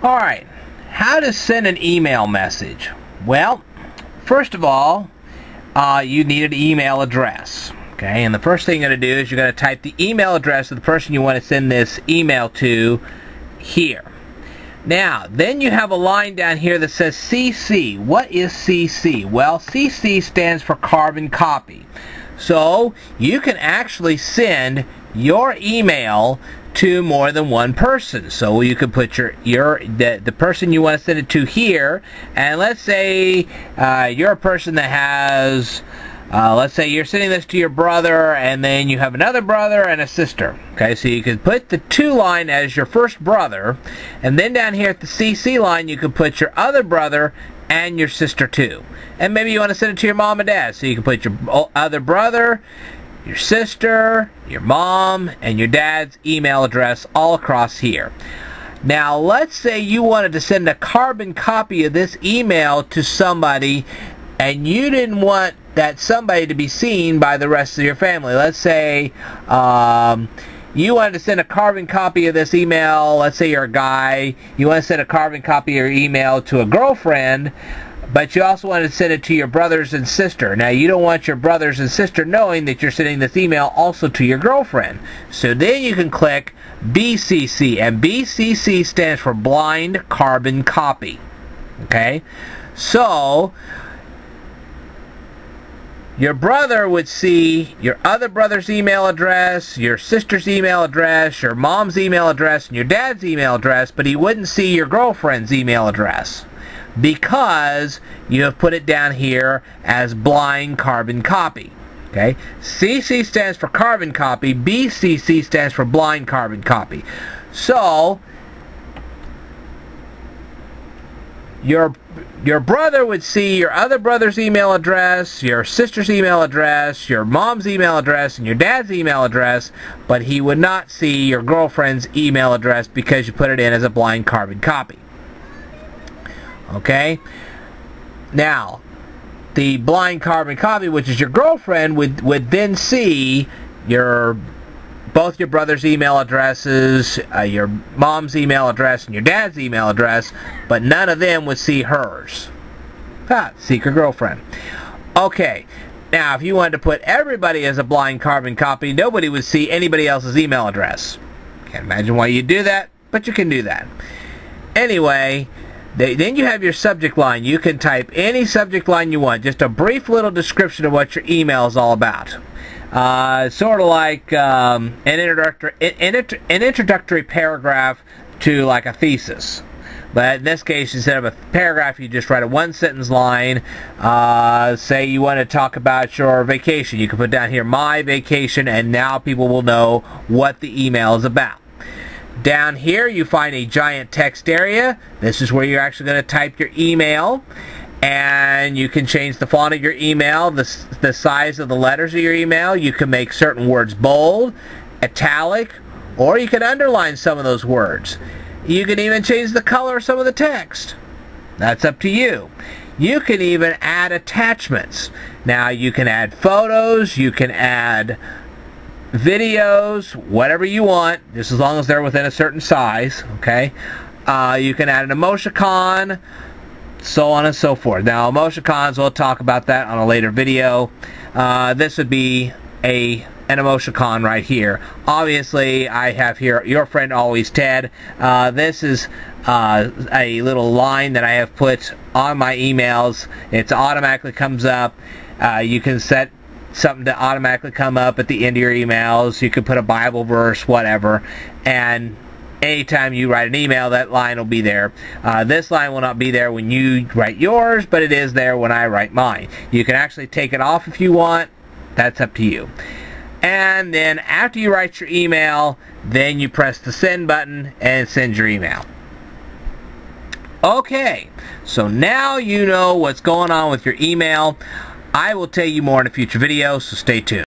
Alright, how to send an email message? Well, first of all, you need an email address. Okay, and the first thing you're going to do is you're going to type the email address of the person you want to send this email to here. Now, then you have a line down here that says CC. What is CC? Well, CC stands for carbon copy. So, you can actually send your email to more than one person. So you could put the person you want to send it to here, and let's say you're a person that has let's say you're sending this to your brother, and then you have another brother and a sister. Okay, so you could put the to line as your first brother, and then down here at the CC line you could put your other brother and your sister too. And maybe you want to send it to your mom and dad, so you can put your other brother, your sister, your mom, and your dad's email address all across here. Now, let's say you wanted to send a carbon copy of this email to somebody, and you didn't want that somebody to be seen by the rest of your family. Let's say you wanted to send a carbon copy of this email. Let's say you're a guy. You want to send a carbon copy of your email to a girlfriend, but you also want to send it to your brothers and sister. Now, you don't want your brothers and sister knowing that you're sending this email also to your girlfriend. So then you can click BCC, and BCC stands for blind carbon copy. Okay? So, your brother would see your other brother's email address, your sister's email address, your mom's email address, and your dad's email address, but he wouldn't see your girlfriend's email address, because you have put it down here as blind carbon copy. Okay? CC stands for carbon copy, BCC stands for blind carbon copy. So, your brother would see your other brother's email address, your sister's email address, your mom's email address, and your dad's email address, but he would not see your girlfriend's email address because you put it in as a blind carbon copy. Okay? Now, the blind carbon copy, which is your girlfriend, would then see both your brother's email addresses, your mom's email address, and your dad's email address, but none of them would see hers. Secret girlfriend. Okay, now if you wanted to put everybody as a blind carbon copy, nobody would see anybody else's email address. Can't imagine why you'd do that, but you can do that. Anyway, then you have your subject line. You can type any subject line you want, just a brief little description of what your email is all about. Sort of like an introductory paragraph to like a thesis. But in this case, instead of a paragraph, you just write a one-sentence line. Say you want to talk about your vacation. You can put down here, my vacation, and now people will know what the email is about. Down here, you find a giant text area. This is where you're actually going to type your email. And you can change the font of your email, the size of the letters of your email. You can make certain words bold, italic, or you can underline some of those words. You can even change the color of some of the text. That's up to you. You can even add attachments. Now, you can add photos, you can add videos, whatever you want, just as long as they're within a certain size, okay? You can add an emoticon, so on and so forth. Now, emoticons, we'll talk about that on a later video. This would be an emoticon right here. Obviously, I have here, your friend always Ted. This is a little line that I have put on my emails. It automatically comes up. You can set something to automatically come up at the end of your emails. You could put a Bible verse, whatever, and anytime you write an email, that line will be there. This line will not be there when you write yours, but it is there when I write mine. You can actually take it off if you want. That's up to you. And then after you write your email, then you press the send button and send your email. Okay, so now you know what's going on with your email. I will tell you more in a future video, so stay tuned.